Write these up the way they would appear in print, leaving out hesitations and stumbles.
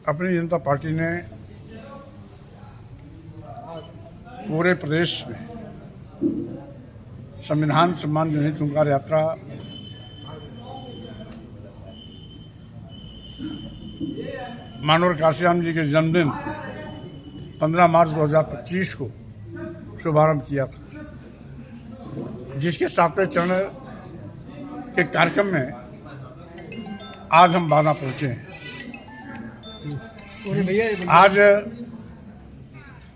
अपनी जनता पार्टी ने पूरे प्रदेश में संविधान सम्मान जनहित हुंकार यात्रा मानवर काशीराम जी के जन्मदिन 15 मार्च 2025 को शुभारंभ किया था, जिसके 7वें चरण के कार्यक्रम में आज हम बांदा पहुंचे हैं। आज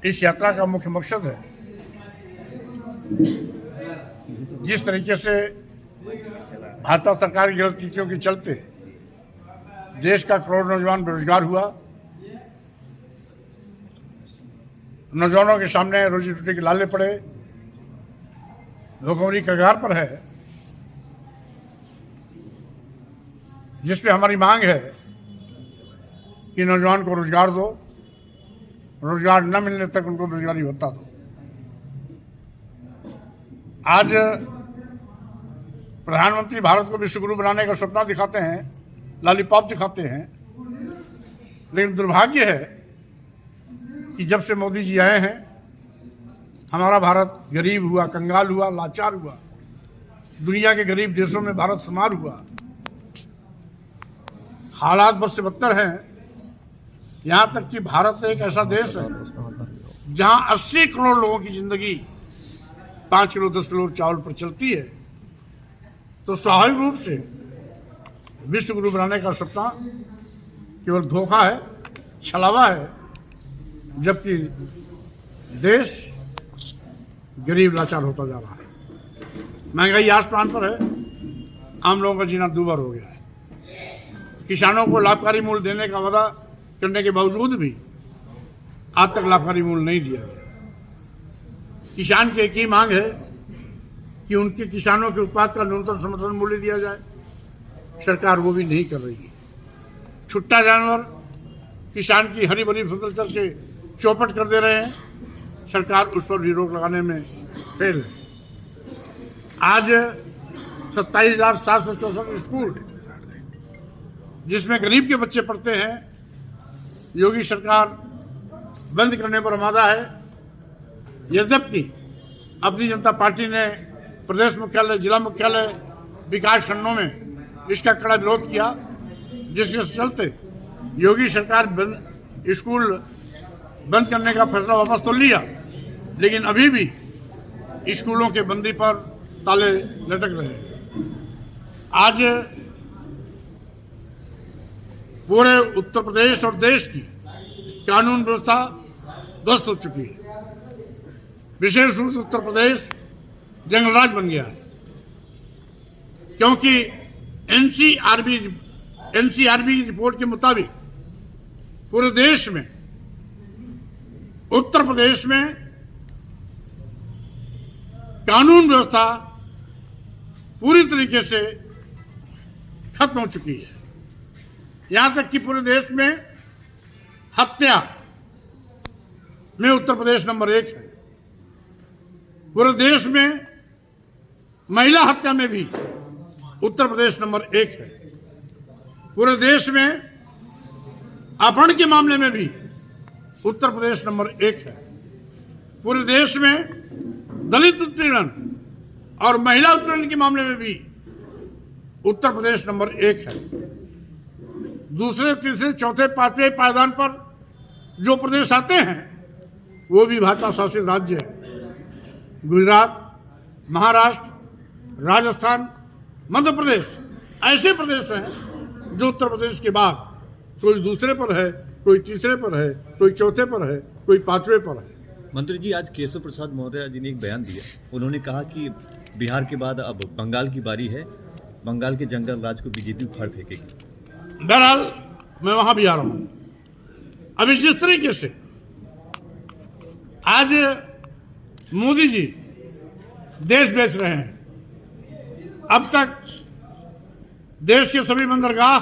इस यात्रा का मुख्य मकसद है, जिस तरीके से भाजपा सरकार की गलत नीतियों के चलते देश का करोड़ नौजवान बेरोजगार हुआ, नौजवानों के सामने रोजी रोटी के लाले पड़े, भुखमरी कगार पर है, जिसपे हमारी मांग है कि नौजवान को रोजगार दो, रोजगार न मिलने तक उनको रोजगारी भत्ता दो। आज प्रधानमंत्री भारत को विश्वगुरु बनाने का सपना दिखाते हैं, लॉलीपॉप दिखाते हैं, लेकिन दुर्भाग्य है कि जब से मोदी जी आए हैं हमारा भारत गरीब हुआ, कंगाल हुआ, लाचार हुआ, दुनिया के गरीब देशों में भारत शुमार हुआ। हालात बद से बदतर हैं, यहाँ तक कि भारत एक ऐसा देश है जहाँ 80 करोड़ लोगों की जिंदगी 5 किलो 10 किलो चावल पर चलती है। तो स्वाभाविक रूप से विश्व गुरु बनाने का सपना केवल धोखा है, छलावा है, जबकि देश गरीब लाचार होता जा रहा है। महंगाई आसमान पर है, आम लोगों का जीना दूभर हो गया है। किसानों को लाभकारी मूल्य देने का वादा करने के बावजूद भी आज तक लाभकारी मूल्य नहीं दिया गया। किसान की एक ही मांग है कि उनके किसानों के उत्पाद का न्यूनतम समर्थन मूल्य दिया जाए, सरकार वो भी नहीं कर रही है। छुट्टा जानवर किसान की हरी भरी फसल चल के चौपट कर दे रहे हैं, सरकार उस पर भी रोक लगाने में फेल है। आज 27,764 स्कूल जिसमें गरीब के बच्चे पढ़ते हैं, योगी सरकार बंद करने पर आमादा है। यद्यपि अपनी जनता पार्टी ने प्रदेश मुख्यालय, जिला मुख्यालय, विकास खंडों में इसका कड़ा विरोध किया, जिसके चलते योगी सरकार स्कूल बंद करने का फैसला वापस तो लिया, लेकिन अभी भी स्कूलों के बंदी पर ताले लटक रहे हैं। आज पूरे उत्तर प्रदेश और देश की कानून व्यवस्था ध्वस्त हो चुकी है। विशेष रूप से उत्तर प्रदेश जंगलराज बन गया है, क्योंकि एनसीआरबी की रिपोर्ट के मुताबिक पूरे देश में उत्तर प्रदेश में कानून व्यवस्था पूरी तरीके से खत्म हो चुकी है। यहां तक कि पूरे देश में हत्या में उत्तर प्रदेश नंबर 1 है। पूरे देश में महिला हत्या में भी उत्तर प्रदेश नंबर 1 है। पूरे देश में अपहरण के मामले में भी उत्तर प्रदेश नंबर 1 है। पूरे देश में दलित उत्पीड़न और महिला उत्पीड़न के मामले में भी उत्तर प्रदेश नंबर 1 है। दूसरे, तीसरे, चौथे, 5वें पायदान पर जो प्रदेश आते हैं वो भी भाजपा शासित राज्य है। गुजरात, महाराष्ट्र, राजस्थान, मध्य प्रदेश ऐसे प्रदेश हैं जो उत्तर प्रदेश के बाद कोई दूसरे पर है, कोई तीसरे पर है, कोई चौथे पर है, कोई 5वें पर है। मंत्री जी, आज केशव प्रसाद मौर्य जी ने एक बयान दिया। उन्होंने कहा कि बिहार के बाद अब बंगाल की बारी है, बंगाल के जंगल राज को बीजेपी उखाड़ फेंकेगी। बहरहाल मैं वहां भी आ रहा हूं। अभी जिस तरीके से आज मोदी जी देश बेच रहे हैं, अब तक देश के सभी बंदरगाह,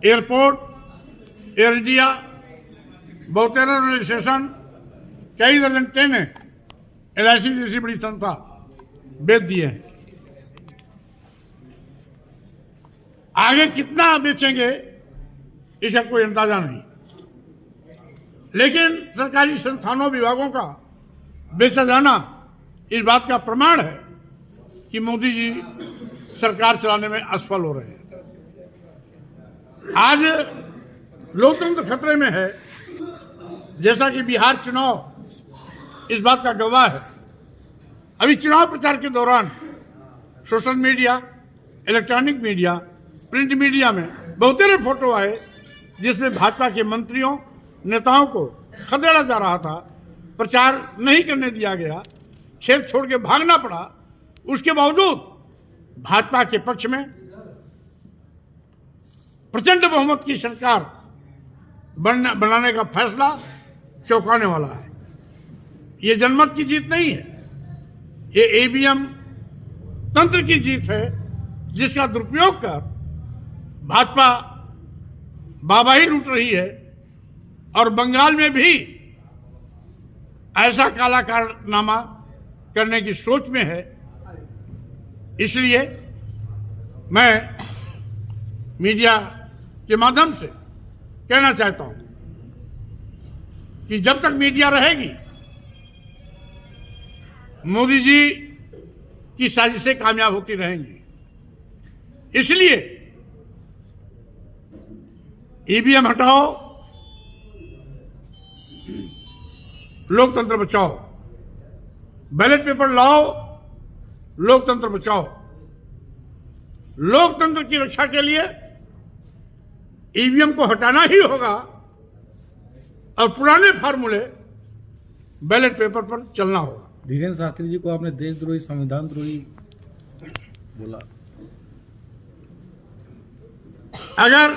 airport, air India, 72 railway station, कई दर्जन ट्रेनें LIC जैसी बड़ी संस्था बेच दिए हैं। आगे कितना बेचेंगे इसका कोई अंदाजा नहीं। लेकिन सरकारी संस्थानों विभागों का बेचा जाना इस बात का प्रमाण है कि मोदी जी सरकार चलाने में असफल हो रहे हैं। आज लोकतंत्र खतरे में है, जैसा कि बिहार चुनाव इस बात का गवाह है। अभी चुनाव प्रचार के दौरान social media, electronic media, print media में बहुतेरे फोटो आए जिसमें भाजपा के मंत्रियों, नेताओं को खदेड़ा जा रहा था, प्रचार नहीं करने दिया गया, क्षेत्र छोड़ के भागना पड़ा। उसके बावजूद भाजपा के पक्ष में प्रचंड बहुमत की सरकार बनाने का फैसला चौंकाने वाला है। ये जनमत की जीत नहीं है, ये ईवीएम तंत्र की जीत है, जिसका दुरुपयोग कर भाजपा बाबाही लूट रही है और बंगाल में भी ऐसा काला कारनामा करने की सोच में है। इसलिए मैं मीडिया के माध्यम से कहना चाहता हूं कि जब तक मीडिया रहेगी, मोदी जी की साजिशें कामयाब होती रहेंगी। इसलिए ईवीएम हटाओ, लोकतंत्र बचाओ, बैलेट पेपर लाओ, लोकतंत्र बचाओ। लोकतंत्र की रक्षा के लिए ईवीएम को हटाना ही होगा और पुराने फार्मूले बैलेट पेपर पर चलना होगा। धीरेन्द्र शास्त्री जी को आपने देशद्रोही, संविधान द्रोही बोला। अगर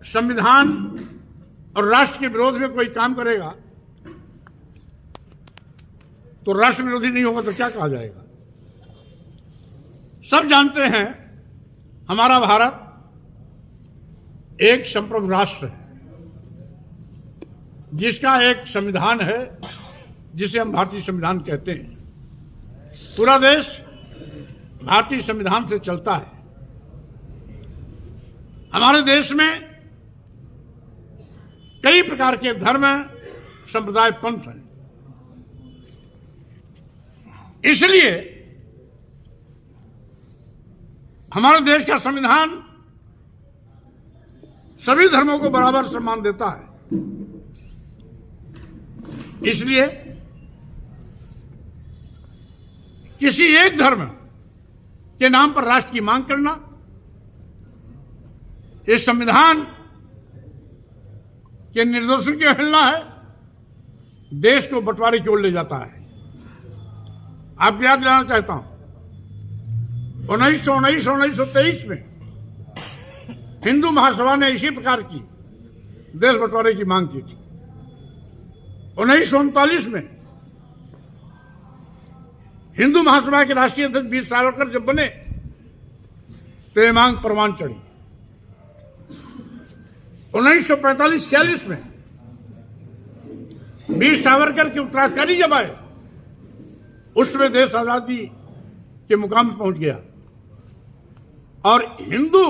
संविधान और राष्ट्र के विरोध में कोई काम करेगा तो राष्ट्र विरोधी नहीं होगा तो क्या कहा जाएगा? सब जानते हैं हमारा भारत एक संप्रभु राष्ट्र है, जिसका एक संविधान है जिसे हम भारतीय संविधान कहते हैं। पूरा देश भारतीय संविधान से चलता है। हमारे देश में कई प्रकार के धर्म, संप्रदाय, पंथ हैं। इसलिए हमारे देश का संविधान सभी धर्मों को बराबर सम्मान देता है। इसलिए किसी एक धर्म के नाम पर राष्ट्र की मांग करना इस संविधान के निर्देशन की अवहेलना है, देश को बंटवारे की ओर ले जाता है। आपको याद दिलाना चाहता हूं, 1923 में हिंदू महासभा ने इसी प्रकार की देश बंटवारे की मांग की थी। 1939 में हिंदू महासभा के राष्ट्रीय अध्यक्ष वीर सावरकर जब बने तो ये मांग परवान चढ़ी। 1945-46 में वीर सावरकर के उत्तराधिकारी जब आए, उसमें देश आजादी के मुकाम पर पहुंच गया और हिंदू